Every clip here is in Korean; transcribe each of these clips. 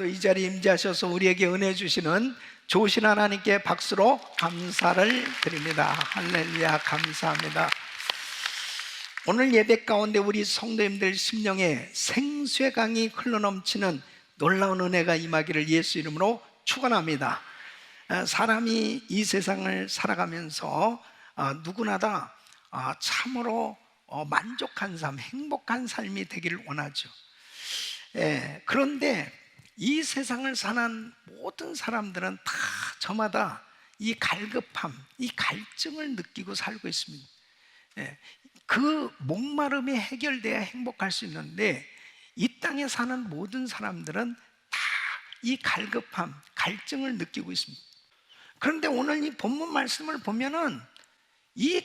오늘도 이 자리에 임재하셔서 우리에게 은혜 주시는 좋으신 하나님께 박수로 감사를 드립니다. 할렐루야, 감사합니다. 오늘 예배 가운데 우리 성도님들 심령에 생수의 강이 흘러넘치는 놀라운 은혜가 임하기를 예수 이름으로 축원합니다. 사람이 이 세상을 살아가면서 누구나 다 참으로 만족한 삶, 행복한 삶이 되기를 원하죠. 그런데 이 세상을 사는 모든 사람들은 다 저마다 이 갈급함, 이 갈증을 느끼고 살고 있습니다. 그 목마름이 해결돼야 행복할 수 있는데 이 땅에 사는 모든 사람들은 다 이 갈급함, 갈증을 느끼고 있습니다. 그런데 오늘 이 본문 말씀을 보면은 이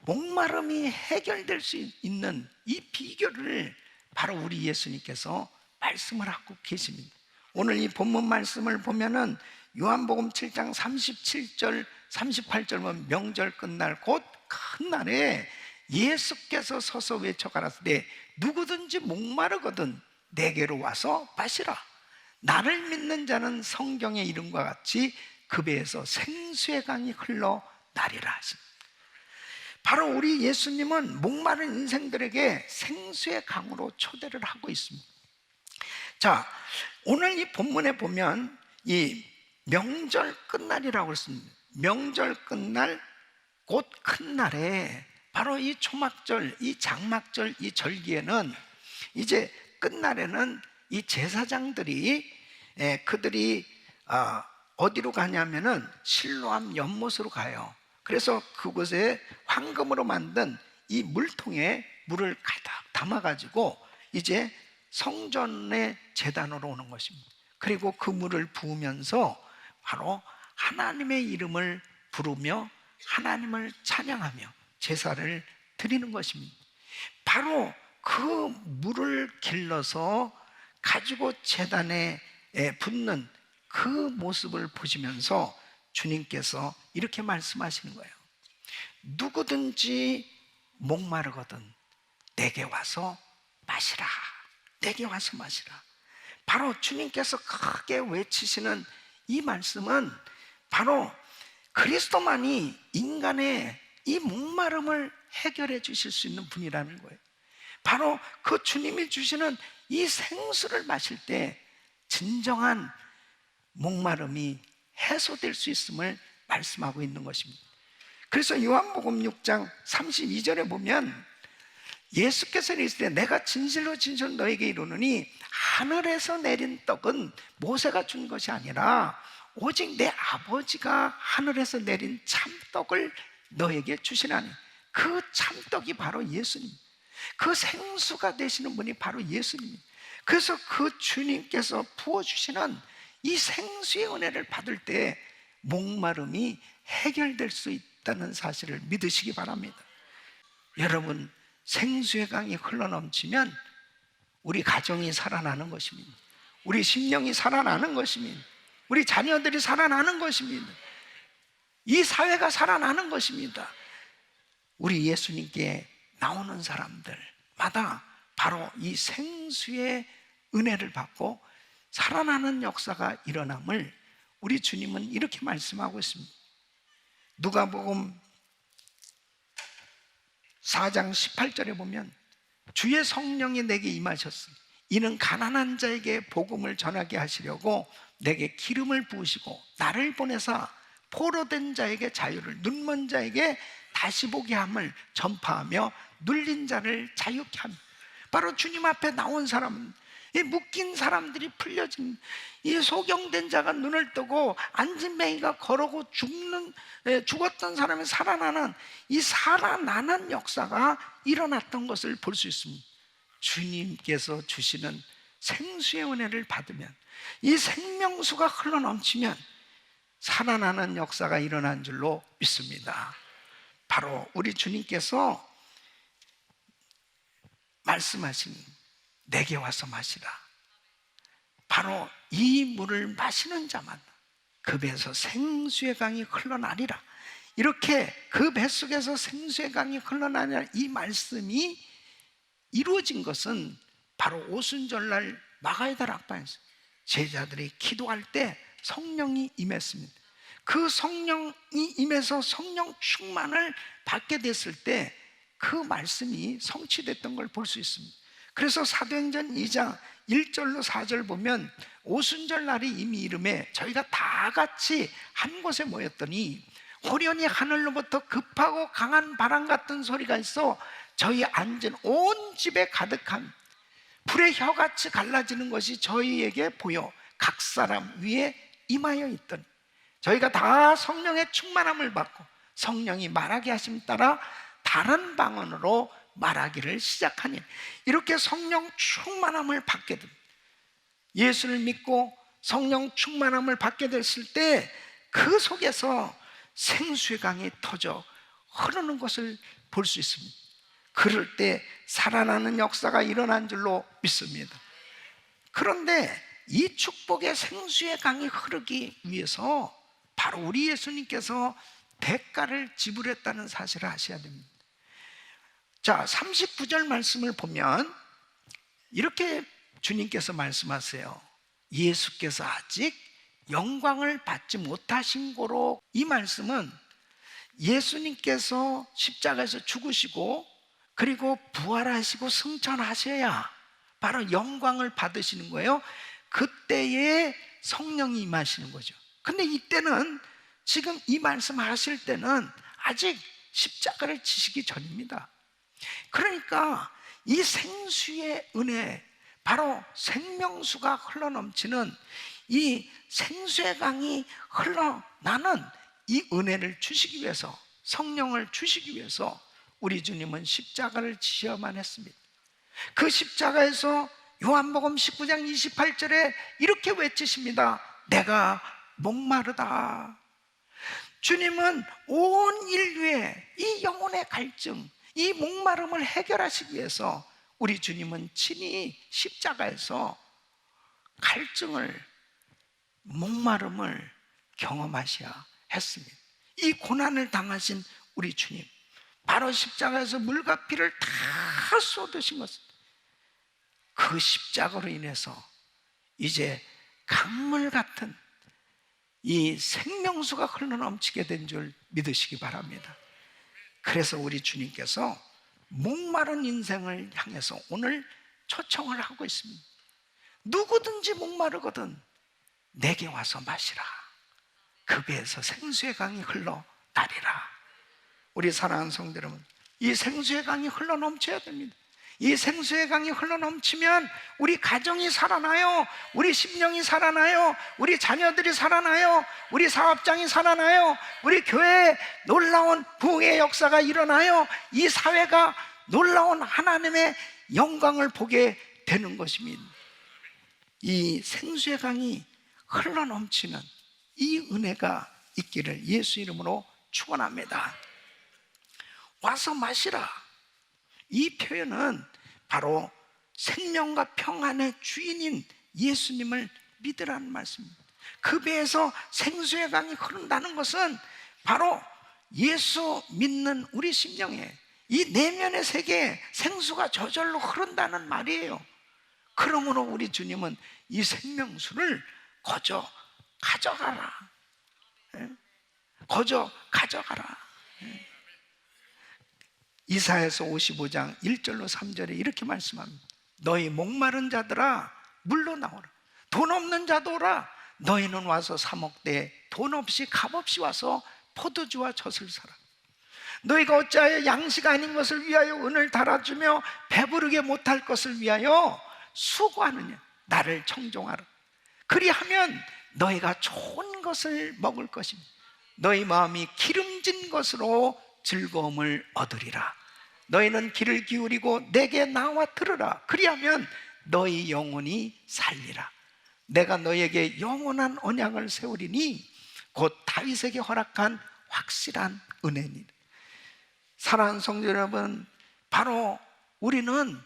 목마름이 해결될 수 있는 이 비결을 바로 우리 예수님께서 말씀을 하고 계십니다. 오늘 이 본문 말씀을 보면은 요한복음 7장 37절 38절 보면 명절 끝날 곧 큰 날에 예수께서 서서 외쳐 가라사대 누구든지 목마르거든 내게로 와서 마시라. 나를 믿는 자는 성경의 이름과 같이 그 배에서 생수의 강이 흘러나리라 하십니다. 바로 우리 예수님은 목마른 인생들에게 생수의 강으로 초대를 하고 있습니다. 자, 오늘 이 본문에 보면 이 명절 끝날이라고 했습니다. 명절 끝날 곧 큰 날에 바로 이 초막절, 이 장막절, 이 절기에는 이제 끝날에는 이 제사장들이 그들이 어디로 가냐면은 실로암 연못으로 가요. 그래서 그곳에 황금으로 만든 이 물통에 물을 가득 담아가지고 이제 성전의 제단으로 오는 것입니다. 그리고 그 물을 부으면서 바로 하나님의 이름을 부르며 하나님을 찬양하며 제사를 드리는 것입니다. 바로 그 물을 길러서 가지고 제단에 붓는 그 모습을 보시면서 주님께서 이렇게 말씀하시는 거예요. 누구든지 목마르거든 내게 와서 마시라. 내게 와서 마시라. 바로 주님께서 크게 외치시는 이 말씀은 바로 그리스도만이 인간의 이 목마름을 해결해 주실 수 있는 분이라는 거예요. 바로 그 주님이 주시는 이 생수를 마실 때 진정한 목마름이 해소될 수 있음을 말씀하고 있는 것입니다. 그래서 요한복음 6장 32절에 보면 예수께서 이르시되 내가 진실로 진실로 너에게 이르노니 하늘에서 내린 떡은 모세가 준 것이 아니라 오직 내 아버지가 하늘에서 내린 참떡을 너에게 주시나니 그 참떡이 바로 예수님, 그 생수가 되시는 분이 바로 예수님. 그래서 그 주님께서 부어주시는 이 생수의 은혜를 받을 때 목마름이 해결될 수 있다는 사실을 믿으시기 바랍니다. 여러분, 생수의 강이 흘러넘치면 우리 가정이 살아나는 것입니다. 우리 심령이 살아나는 것입니다. 우리 자녀들이 살아나는 것입니다. 이 사회가 살아나는 것입니다. 우리 예수님께 나오는 사람들마다 바로 이 생수의 은혜를 받고 살아나는 역사가 일어남을 우리 주님은 이렇게 말씀하고 있습니다. 누가복음 4장 18절에 보면 주의 성령이 내게 임하셨으니 이는 가난한 자에게 복음을 전하게 하시려고 내게 기름을 부으시고 나를 보내사 포로된 자에게 자유를, 눈먼 자에게 다시 보게 함을 전파하며 눌린 자를 자유케 합니다. 바로 주님 앞에 나온 사람은 이 묶인 사람들이 풀려진, 이 소경된 자가 눈을 뜨고 앉은 맹이가 걸어고 죽었던 사람이 살아나는 이 살아나는 역사가 일어났던 것을 볼 수 있습니다. 주님께서 주시는 생수의 은혜를 받으면, 이 생명수가 흘러넘치면 살아나는 역사가 일어난 줄로 믿습니다. 바로 우리 주님께서 말씀하신 내게 와서 마시라. 바로 이 물을 마시는 자만 그 배에서 생수의 강이 흘러나리라. 이렇게 그 뱃속에서 생수의 강이 흘러나리라 이 말씀이 이루어진 것은 바로 오순절날 마가이다 락방에서 제자들이 기도할 때 성령이 임했습니다. 그 성령이 임해서 성령 충만을 받게 됐을 때 그 말씀이 성취됐던 걸 볼 수 있습니다. 그래서 사도행전 2장 1절로 4절 보면 오순절 날이 이미 이름에 저희가 다 같이 한 곳에 모였더니 호련히 하늘로부터 급하고 강한 바람 같은 소리가 있어 저희 앉은 온 집에 가득한 불의 혀같이 갈라지는 것이 저희에게 보여 각 사람 위에 임하여 있더니 저희가 다 성령의 충만함을 받고 성령이 말하게 하심 따라 다른 방언으로 말하기를 시작하니, 이렇게 성령 충만함을 받게 됩니다. 예수를 믿고 성령 충만함을 받게 됐을 때 그 속에서 생수의 강이 터져 흐르는 것을 볼 수 있습니다. 그럴 때 살아나는 역사가 일어난 줄로 믿습니다. 그런데 이 축복의 생수의 강이 흐르기 위해서 바로 우리 예수님께서 대가를 지불했다는 사실을 아셔야 됩니다. 자, 39절 말씀을 보면 이렇게 주님께서 말씀하세요. 예수께서 아직 영광을 받지 못하신 고로, 이 말씀은 예수님께서 십자가에서 죽으시고 그리고 부활하시고 승천하셔야 바로 영광을 받으시는 거예요. 그때에 성령이 임하시는 거죠. 근데 이때는, 지금 이 말씀 하실 때는 아직 십자가를 지시기 전입니다. 그러니까 이 생수의 은혜, 바로 생명수가 흘러넘치는 이 생수의 강이 흘러나는 이 은혜를 주시기 위해서, 성령을 주시기 위해서 우리 주님은 십자가를 지셔야만 했습니다. 그 십자가에서 요한복음 19장 28절에 이렇게 외치십니다. 내가 목마르다. 주님은 온 인류의 이 영혼의 갈증, 이 목마름을 해결하시기 위해서 우리 주님은 친히 십자가에서 갈증을, 목마름을 경험하셔야 했습니다. 이 고난을 당하신 우리 주님, 바로 십자가에서 물과 피를 다 쏟으신 것은 그 십자가로 인해서 이제 강물 같은 이 생명수가 흘러넘치게 된 줄 믿으시기 바랍니다. 그래서 우리 주님께서 목마른 인생을 향해서 오늘 초청을 하고 있습니다. 누구든지 목마르거든 내게 와서 마시라. 그 배에서 생수의 강이 흘러나리라. 우리 사랑하는 성도 여러분, 이 생수의 강이 흘러넘쳐야 됩니다. 이 생수의 강이 흘러넘치면 우리 가정이 살아나요. 우리 심령이 살아나요. 우리 자녀들이 살아나요. 우리 사업장이 살아나요. 우리 교회에 놀라운 부흥의 역사가 일어나요. 이 사회가 놀라운 하나님의 영광을 보게 되는 것입니다. 이 생수의 강이 흘러넘치는 이 은혜가 있기를 예수 이름으로 축원합니다. 와서 마시라. 이 표현은 바로 생명과 평안의 주인인 예수님을 믿으라는 말씀입니다. 그 배에서 생수의 강이 흐른다는 것은 바로 예수 믿는 우리 심령에, 이 내면의 세계에 생수가 저절로 흐른다는 말이에요. 그러므로 우리 주님은 이 생명수를 거저 가져가라. 거저 가져가라. 이사야서 55장 1절로 3절에 이렇게 말씀합니다. 너희 목마른 자들아 물로 나오라. 돈 없는 자도 오라. 너희는 와서 사 먹되 돈 없이 값없이 와서 포도주와 젖을 사라. 너희가 어찌하여 양식 아닌 것을 위하여 은을 달아주며 배부르게 못할 것을 위하여 수고하느냐. 나를 청종하라. 그리하면 너희가 좋은 것을 먹을 것입니다. 너희 마음이 기름진 것으로 즐거움을 얻으리라. 너희는 귀를 기울이고 내게 나와 들으라. 그리하면 너희 영혼이 살리라. 내가 너희에게 영원한 언약을 세우리니 곧 다윗에게 허락한 확실한 은혜니라. 사랑하는 성도 여러분, 바로 우리는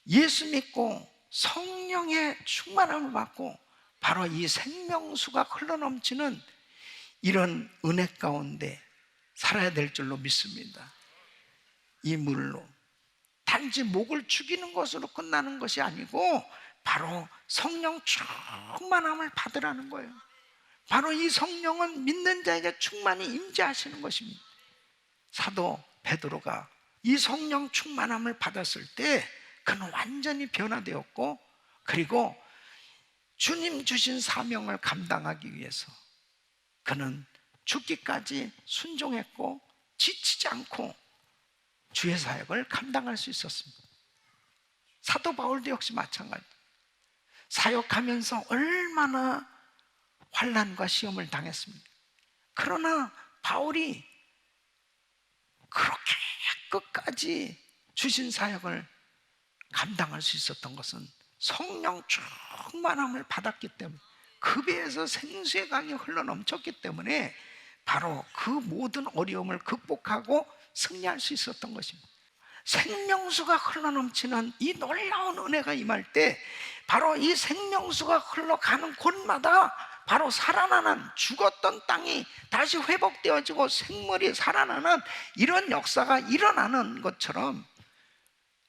예수 믿고 성령의 충만함을 받고 바로 이 생명수가 흘러넘치는 이런 은혜 가운데 살아야 될 줄로 믿습니다. 이 물로 단지 목을 죽이는 것으로 끝나는 것이 아니고 바로 성령 충만함을 받으라는 거예요. 바로 이 성령은 믿는 자에게 충만히 임재하시는 것입니다. 사도 베드로가 이 성령 충만함을 받았을 때 그는 완전히 변화되었고, 그리고 주님 주신 사명을 감당하기 위해서 그는 죽기까지 순종했고 지치지 않고 주의 사역을 감당할 수 있었습니다. 사도 바울도 역시 마찬가지. 사역하면서 얼마나 환난과 시험을 당했습니다. 그러나 바울이 그렇게 끝까지 주신 사역을 감당할 수 있었던 것은 성령 충만함을 받았기 때문에, 그 배에서 생수의 강이 흘러넘쳤기 때문에 바로 그 모든 어려움을 극복하고 승리할 수 있었던 것입니다. 생명수가 흘러넘치는 이 놀라운 은혜가 임할 때 바로 이 생명수가 흘러가는 곳마다 바로 살아나는, 죽었던 땅이 다시 회복되어지고 생물이 살아나는 이런 역사가 일어나는 것처럼,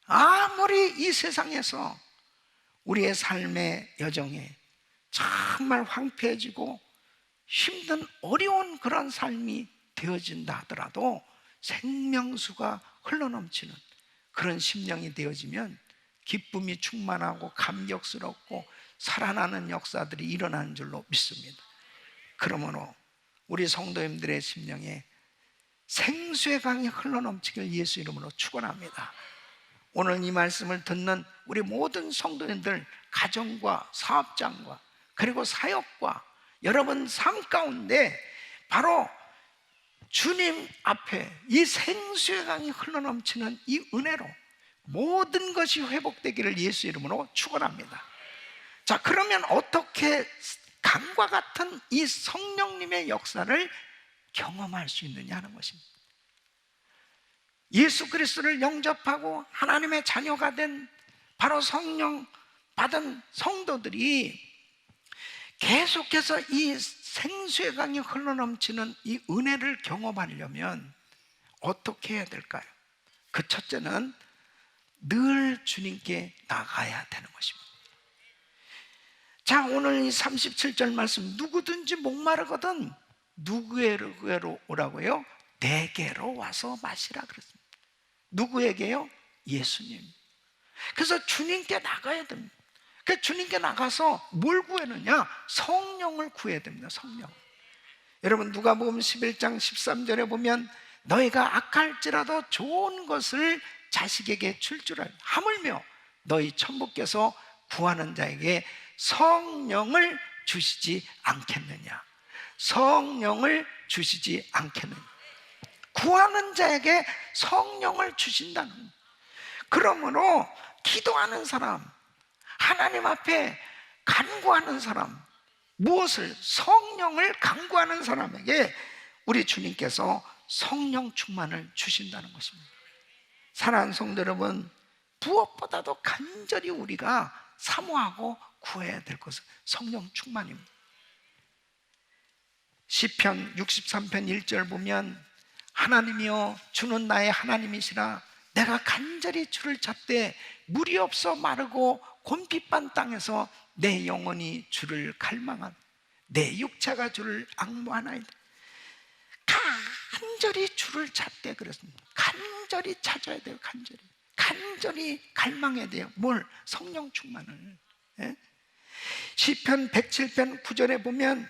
아무리 이 세상에서 우리의 삶의 여정에 정말 황폐해지고 힘든 어려운 그런 삶이 되어진다 하더라도 생명수가 흘러넘치는 그런 심령이 되어지면 기쁨이 충만하고 감격스럽고 살아나는 역사들이 일어나는 줄로 믿습니다. 그러므로 우리 성도님들의 심령에 생수의 강이 흘러넘치길 예수 이름으로 축원합니다. 오늘 이 말씀을 듣는 우리 모든 성도님들, 가정과 사업장과 그리고 사역과 여러분 삶 가운데 바로 주님 앞에 이 생수의 강이 흘러넘치는 이 은혜로 모든 것이 회복되기를 예수 이름으로 축원합니다. 자, 그러면 어떻게 강과 같은 이 성령님의 역사를 경험할 수 있느냐 하는 것입니다. 예수 그리스도를 영접하고 하나님의 자녀가 된 바로 성령 받은 성도들이 계속해서 이 생수의 강이 흘러넘치는 이 은혜를 경험하려면 어떻게 해야 될까요? 그 첫째는 늘 주님께 나가야 되는 것입니다. 자, 오늘 이 37절 말씀, 누구든지 목마르거든 누구에게로 오라고요? 내게로 와서 마시라 그랬습니다. 누구에게요? 예수님. 그래서 주님께 나가야 됩니다. 그 주님께 나가서 뭘 구하느냐? 성령을 구해야 됩니다. 성령. 여러분 누가복음 11장 13절에 보면 너희가 악할지라도 좋은 것을 자식에게 줄 줄 알고 하물며 너희 천부께서 구하는 자에게 성령을 주시지 않겠느냐. 성령을 주시지 않겠느냐. 구하는 자에게 성령을 주신다는 거예요. 그러므로 기도하는 사람, 하나님 앞에 간구하는 사람, 무엇을? 성령을 간구하는 사람에게 우리 주님께서 성령 충만을 주신다는 것입니다. 사랑하는 성도 여러분, 무엇보다도 간절히 우리가 사모하고 구해야 될 것은 성령 충만입니다. 시편 63편 1절 보면 하나님이여 주는 나의 하나님이시라 내가 간절히 주를 찾되 물이 없어 마르고 곤핍한 땅에서 내 영혼이 주를 갈망한 내 육체가 주를 앙모하나이다. 간절히 주를 찾되 그랬습니다. 간절히 찾아야 돼요. 간절히 갈망해야 돼요. 뭘? 성령 충만을. 예? 시편 107편 9절에 보면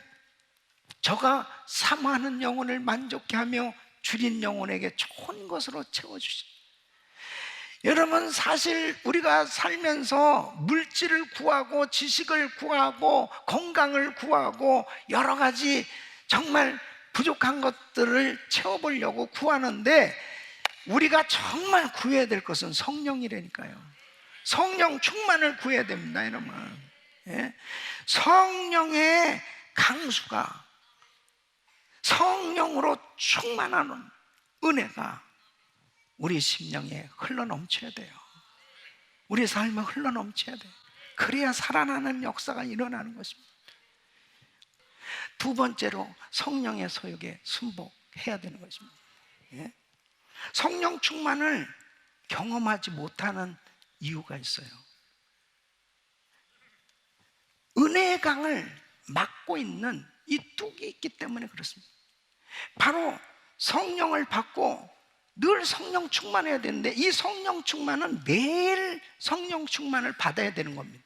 저가 사모하는 영혼을 만족케 하며 줄인 영혼에게 좋은 것으로 채워주시다. 여러분 사실 우리가 살면서 물질을 구하고 지식을 구하고 건강을 구하고 여러 가지 정말 부족한 것들을 채워보려고 구하는데 우리가 정말 구해야 될 것은 성령이라니까요. 성령 충만을 구해야 됩니다, 여러분. 예? 성령의 강수가, 성령으로 충만하는 은혜가 우리 심령에 흘러넘쳐야 돼요. 우리 삶에 흘러넘쳐야 돼요. 그래야 살아나는 역사가 일어나는 것입니다. 두 번째로 성령의 소욕에 순복해야 되는 것입니다. 예? 성령 충만을 경험하지 못하는 이유가 있어요. 은혜의 강을 막고 있는 이 뚝이 있기 때문에 그렇습니다. 바로 성령을 받고 늘 성령 충만해야 되는데, 이 성령 충만은 매일 성령 충만을 받아야 되는 겁니다.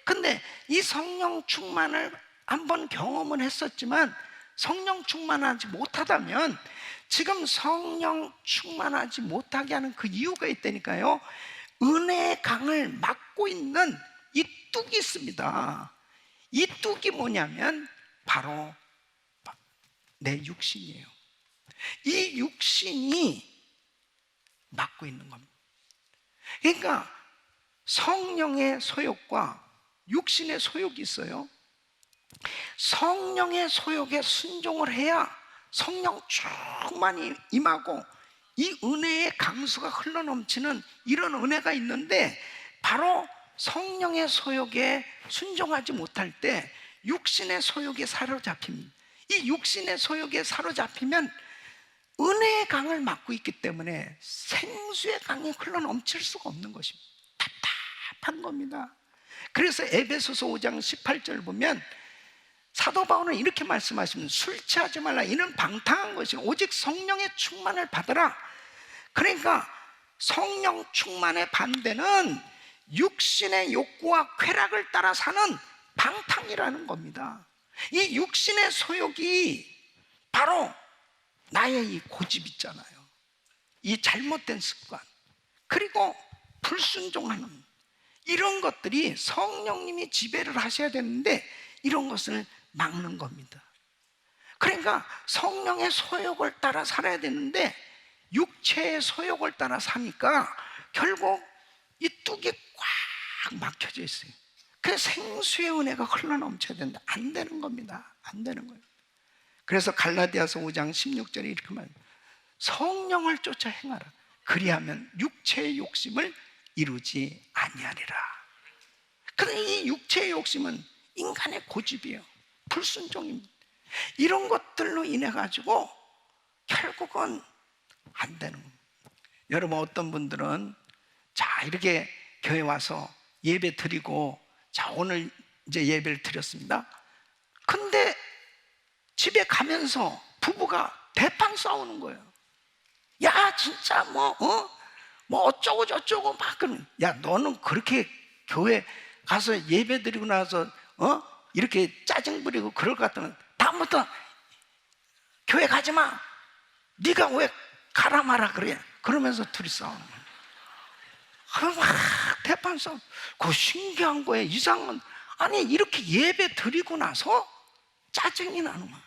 근데 이 성령 충만을 한번 경험은 했었지만 성령 충만하지 못하다면, 지금 성령 충만하지 못하게 하는 그 이유가 있다니까요. 은혜의 강을 막고 있는 이 뚝이 있습니다. 이 뚝이 뭐냐면 바로 내 육신이에요. 이 육신이 막고 있는 겁니다. 그러니까 성령의 소욕과 육신의 소욕이 있어요. 성령의 소욕에 순종을 해야 성령 충만히 임하고 이 은혜의 강수가 흘러넘치는 이런 은혜가 있는데, 바로 성령의 소욕에 순종하지 못할 때 육신의 소욕에 사로잡힙니다. 이 육신의 소욕에 사로잡히면 은혜의 강을 막고 있기 때문에 생수의 강이 흘러넘칠 수가 없는 것입니다. 답답한 겁니다. 그래서 에베소서 5장 18절 보면 사도 바울은 이렇게 말씀하십니다. 술 취하지 말라. 이는 방탕한 것이고 오직 성령의 충만을 받으라. 그러니까 성령 충만의 반대는 육신의 욕구와 쾌락을 따라 사는 방탕이라는 겁니다. 이 육신의 소욕이 바로 나의 이 고집 있잖아요. 이 잘못된 습관, 그리고 불순종하는 이런 것들이 성령님이 지배를 하셔야 되는데 이런 것을 막는 겁니다. 그러니까 성령의 소욕을 따라 살아야 되는데 육체의 소욕을 따라 사니까 결국 이 뚝이 꽉 막혀져 있어요. 그래서 생수의 은혜가 흘러넘쳐야 된다. 안 되는 겁니다. 안 되는 거예요. 그래서 갈라디아서 5장 16절에 이렇게 말합니다. 성령을 쫓아 행하라. 그리하면 육체의 욕심을 이루지 아니하리라. 그런데 이 육체의 욕심은 인간의 고집이에요. 불순종입니다. 이런 것들로 인해 가지고 결국은 안 되는 겁니다. 여러분, 어떤 분들은 자 이렇게 교회 와서 예배 드리고, 자 오늘 이제 예배를 드렸습니다. 근데 집에 가면서 부부가 대판 싸우는 거예요. 야 진짜 뭐 어쩌고 저쩌고 막 그러는. 야 너는 그렇게 교회 가서 예배 드리고 나서 이렇게 짜증 부리고 그럴 것 같으면 다음부터 교회 가지 마. 네가 왜 가라 마라 그래. 그러면서 둘이 싸우는 거예요. 막 대판 싸움. 그거 신기한 거예요. 이상한. 아니 이렇게 예배 드리고 나서 짜증이 나는 거야.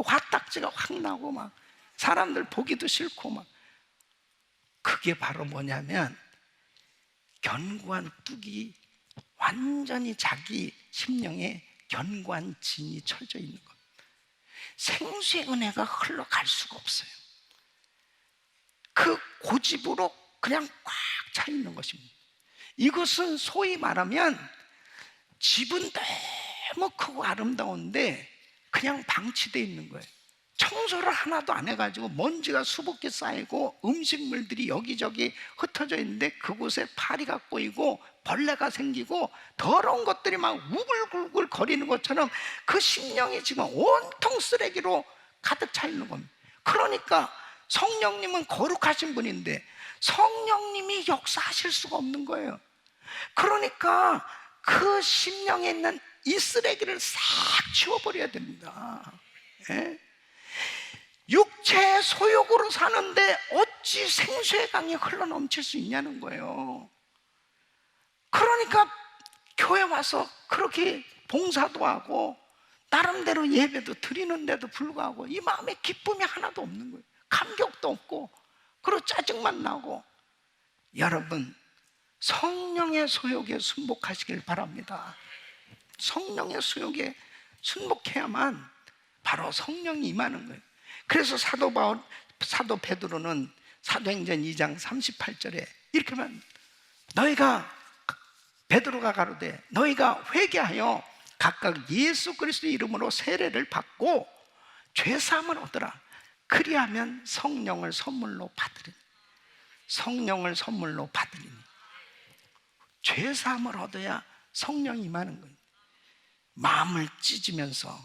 화딱지가 확 나고 막 사람들 보기도 싫고 막. 그게 바로 뭐냐면 견고한 뚝이 완전히 자기 심령에 견고한 진이 쳐져 있는 것. 생수의 은혜가 흘러갈 수가 없어요. 그 고집으로 그냥 꽉 차 있는 것입니다. 이것은 소위 말하면 집은 너무 크고 아름다운데 그냥 방치되어 있는 거예요. 청소를 하나도 안 해가지고 먼지가 수북히 쌓이고 음식물들이 여기저기 흩어져 있는데 그곳에 파리가 꼬이고 벌레가 생기고 더러운 것들이 막 우글우글 거리는 것처럼 그 심령이 지금 온통 쓰레기로 가득 차 있는 겁니다. 그러니까 성령님은 거룩하신 분인데 성령님이 역사하실 수가 없는 거예요. 그러니까 그 심령에 있는 이 쓰레기를 싹 치워버려야 됩니다. 예? 육체의 소욕으로 사는데 어찌 생수의 강이 흘러넘칠 수 있냐는 거예요. 그러니까 교회 와서 그렇게 봉사도 하고 나름대로 예배도 드리는데도 불구하고 이 마음에 기쁨이 하나도 없는 거예요. 감격도 없고 그리고 짜증만 나고. 여러분, 성령의 소욕에 순복하시길 바랍니다. 성령의 소욕에 순복해야만 바로 성령이 임하는 거예요. 그래서 사도 베드로는 사도행전 2장 38절에 이렇게 말합니다. 베드로가 가로되 너희가 회개하여 각각 예수 그리스도의 이름으로 세례를 받고 죄사함을 얻으라. 그리하면 성령을 선물로 받으리니. 성령을 선물로 받으리니. 죄사함을 얻어야 성령이 임하는 거예요. 마음을 찢으면서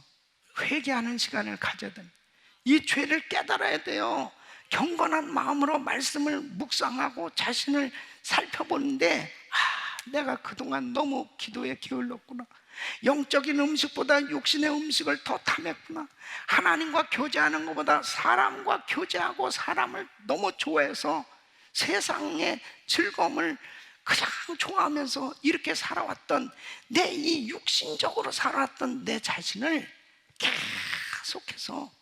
회개하는 시간을 가져야 됩니다. 이 죄를 깨달아야 돼요. 경건한 마음으로 말씀을 묵상하고 자신을 살펴보는데, 내가 그동안 너무 기도에 게을렀구나. 영적인 음식보다 육신의 음식을 더 탐했구나. 하나님과 교제하는 것보다 사람과 교제하고 사람을 너무 좋아해서 세상의 즐거움을 그냥 좋아하면서 이렇게 살아왔던, 내 이 육신적으로 살아왔던 내 자신을 계속해서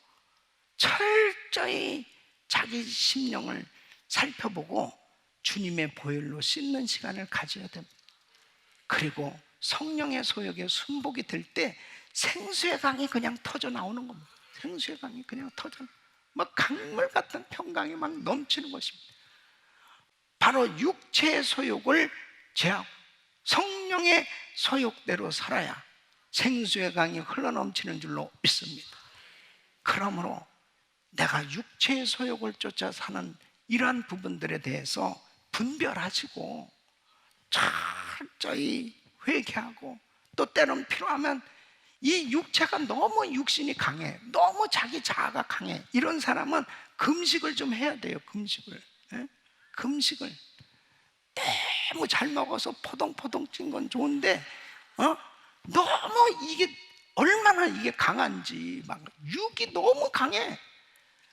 철저히 자기 심령을 살펴보고 주님의 보혈로 씻는 시간을 가져야 됩니다. 그리고 성령의 소욕에 순복이 될 때 생수의 강이 그냥 터져 나오는 겁니다. 생수의 강이 그냥 막 강물 같은 평강이 막 넘치는 것입니다. 바로 육체의 소욕을 제하고 성령의 소욕대로 살아야 생수의 강이 흘러넘치는 줄로 믿습니다. 그러므로 내가 육체의 소욕을 쫓아 사는 이러한 부분들에 대해서 분별하시고 철저히 회개하고, 또 때론 필요하면 이 육체가 너무 육신이 강해, 너무 자기 자아가 강해, 이런 사람은 금식을 좀 해야 돼요. 금식을. 금식을. 너무 잘 먹어서 포동포동 찐 건 좋은데 너무 이게 얼마나 이게 강한지, 막 육이 너무 강해.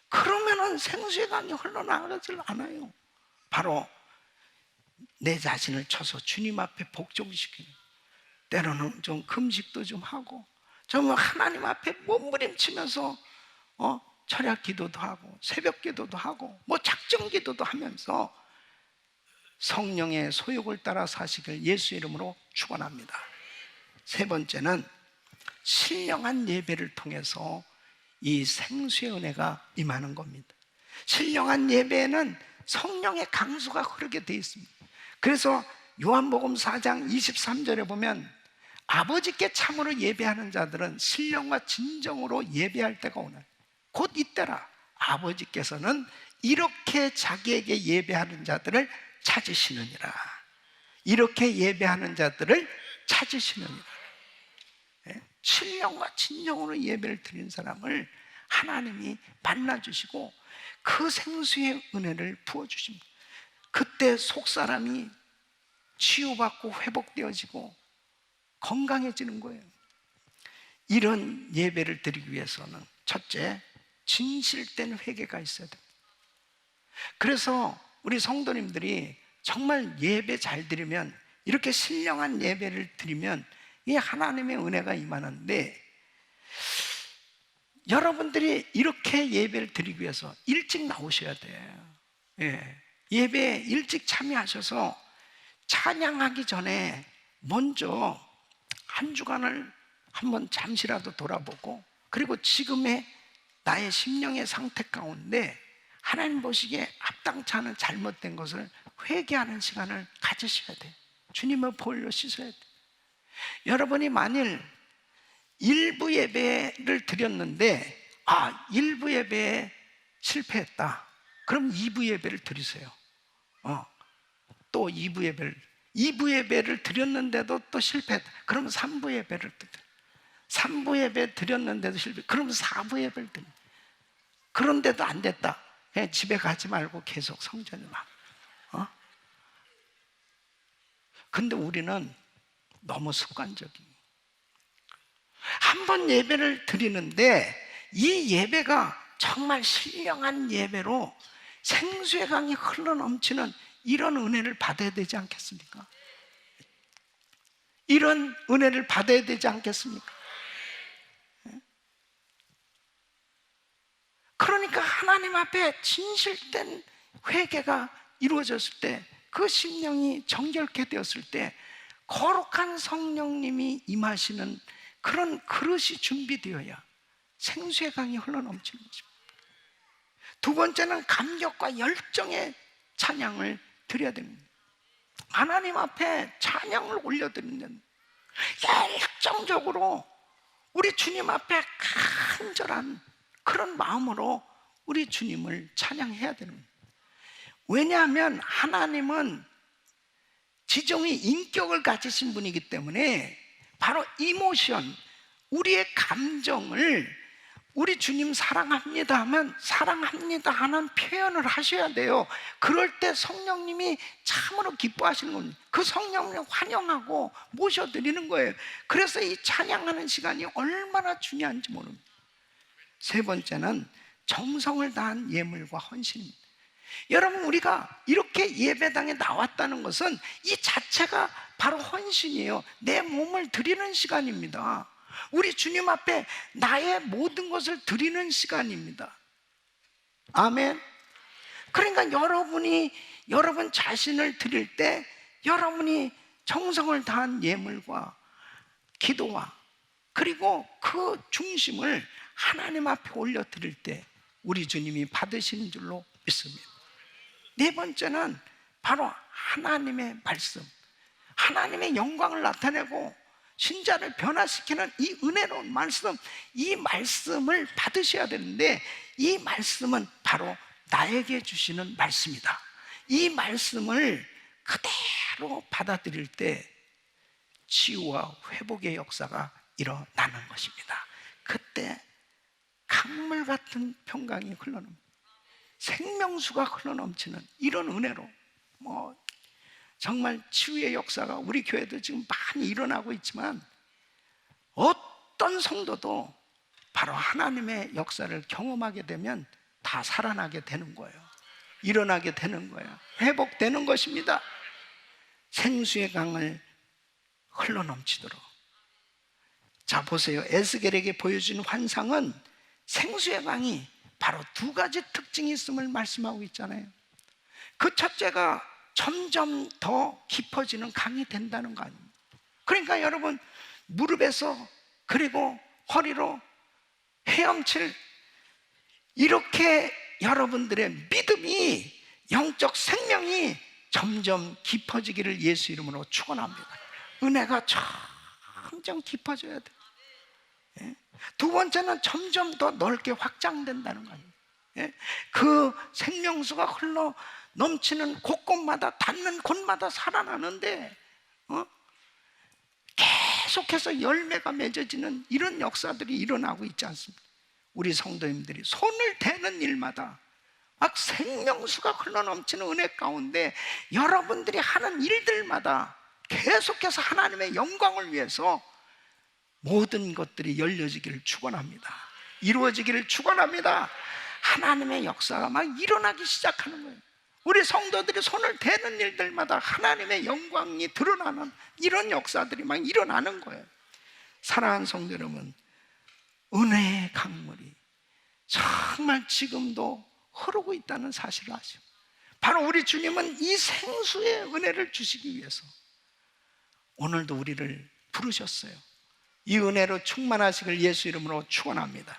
그러면은 생수의 강이 흘러나가질 않아요. 바로 내 자신을 쳐서 주님 앞에 복종시키는, 때로는 좀 금식도 좀 하고, 좀 하나님 앞에 몸부림치면서 철야 기도도 하고 새벽 기도도 하고 뭐 작정 기도도 하면서 성령의 소욕을 따라 사시길 예수 이름으로 축원합니다. 세 번째는 신령한 예배를 통해서 이 생수의 은혜가 임하는 겁니다. 신령한 예배에는 성령의 강수가 흐르게 되어 있습니다. 그래서 요한복음 4장 23절에 보면 아버지께 참으로 예배하는 자들은 신령과 진정으로 예배할 때가 오나 곧 이때라. 아버지께서는 이렇게 자기에게 예배하는 자들을 찾으시느니라. 이렇게 예배하는 자들을 찾으시느니라. 신령과 진정으로 예배를 드리는 사람을 하나님이 만나주시고 그 생수의 은혜를 부어주십니다. 그때 속사람이 치유받고 회복되어지고 건강해지는 거예요. 이런 예배를 드리기 위해서는 첫째, 진실된 회개가 있어야 됩니다. 그래서 우리 성도님들이 정말 예배 잘 드리면, 이렇게 신령한 예배를 드리면 이 하나님의 은혜가 임하는데, 여러분들이 이렇게 예배를 드리기 위해서 일찍 나오셔야 돼요. 예배에 일찍 참여하셔서 찬양하기 전에 먼저 한 주간을 한번 잠시라도 돌아보고, 그리고 지금의 나의 심령의 상태 가운데 하나님 보시기에 합당치 않은 잘못된 것을 회개하는 시간을 가지셔야 돼요. 주님의 보혈로 씻어야 돼요. 여러분이 만일 일부 예배를 드렸는데 일부 예배에 실패했다, 그럼 2부 예배를 드리세요. 또 2부 예배를 드렸는데도 또 실패했다, 그럼 3부 예배를 드려요. 3부 예배 드렸는데도 실패, 그럼 4부 예배를 드려요. 그런데도 안 됐다, 집에 가지 말고 계속 성전에 와. 근데 우리는 너무 습관적이에요. 한 번 예배를 드리는데 이 예배가 정말 신령한 예배로 생수의 강이 흘러넘치는 이런 은혜를 받아야 되지 않겠습니까? 이런 은혜를 받아야 되지 않겠습니까? 그러니까 하나님 앞에 진실된 회개가 이루어졌을 때, 그 심령이 정결케 되었을 때 거룩한 성령님이 임하시는 그런 그릇이 준비되어야 생수의 강이 흘러넘치는 것입니다. 두 번째는 감격과 열정의 찬양을 드려야 됩니다. 하나님 앞에 찬양을 올려드리는, 열정적으로 우리 주님 앞에 간절한 그런 마음으로 우리 주님을 찬양해야 되는 거예요. 왜냐하면 하나님은 지정의 인격을 가지신 분이기 때문에 바로 이모션, 우리의 감정을 우리 주님 사랑합니다 하면 사랑합니다 하는 표현을 하셔야 돼요. 그럴 때 성령님이 참으로 기뻐하시는 겁니다. 그 성령을 환영하고 모셔드리는 거예요. 그래서 이 찬양하는 시간이 얼마나 중요한지 모릅니다. 세 번째는 정성을 다한 예물과 헌신입니다. 여러분, 우리가 이렇게 예배당에 나왔다는 것은 이 자체가 바로 헌신이에요. 내 몸을 드리는 시간입니다. 우리 주님 앞에 나의 모든 것을 드리는 시간입니다. 아멘. 그러니까 여러분 자신을 드릴 때 여러분이 정성을 다한 예물과 기도와 그리고 그 중심을 하나님 앞에 올려 드릴 때 우리 주님이 받으시는 줄로 믿습니다. 네 번째는 바로 하나님의 말씀, 하나님의 영광을 나타내고 신자를 변화시키는 이 은혜로운 말씀, 이 말씀을 받으셔야 되는데 이 말씀은 바로 나에게 주시는 말씀이다. 이 말씀을 그대로 받아들일 때 치유와 회복의 역사가 일어나는 것입니다. 그때 강물 같은 평강이 흘러넘, 생명수가 흘러넘치는 이런 은혜로 정말 치유의 역사가 우리 교회도 지금 많이 일어나고 있지만 어떤 성도도 바로 하나님의 역사를 경험하게 되면 다 살아나게 되는 거예요. 일어나게 되는 거예요. 회복되는 것입니다. 생수의 강을 흘러넘치도록. 자, 보세요. 에스겔에게 보여준 환상은 생수의 강이 바로 두 가지 특징이 있음을 말씀하고 있잖아요. 그 첫째가 점점 더 깊어지는 강이 된다는 거 아닙니까? 그러니까 여러분, 무릎에서 그리고 허리로 헤엄칠 이렇게 여러분들의 믿음이, 영적 생명이 점점 깊어지기를 예수 이름으로 축원합니다. 은혜가 점점 깊어져야 돼요. 두 번째는 점점 더 넓게 확장된다는 거 아닙니까? 그 생명수가 흘러 넘치는 곳곳마다, 닿는 곳마다 살아나는데 계속해서 열매가 맺어지는 이런 역사들이 일어나고 있지 않습니까? 우리 성도님들이 손을 대는 일마다 막 생명수가 흘러넘치는 은혜 가운데 여러분들이 하는 일들마다 계속해서 하나님의 영광을 위해서 모든 것들이 열려지기를 축원합니다. 이루어지기를 축원합니다. 하나님의 역사가 막 일어나기 시작하는 거예요. 우리 성도들이 손을 대는 일들마다 하나님의 영광이 드러나는 이런 역사들이 막 일어나는 거예요. 사랑하는 성도 여러분, 은혜의 강물이 정말 지금도 흐르고 있다는 사실을 아시오. 바로 우리 주님은 이 생수의 은혜를 주시기 위해서 오늘도 우리를 부르셨어요. 이 은혜로 충만하시길 예수 이름으로 축원합니다.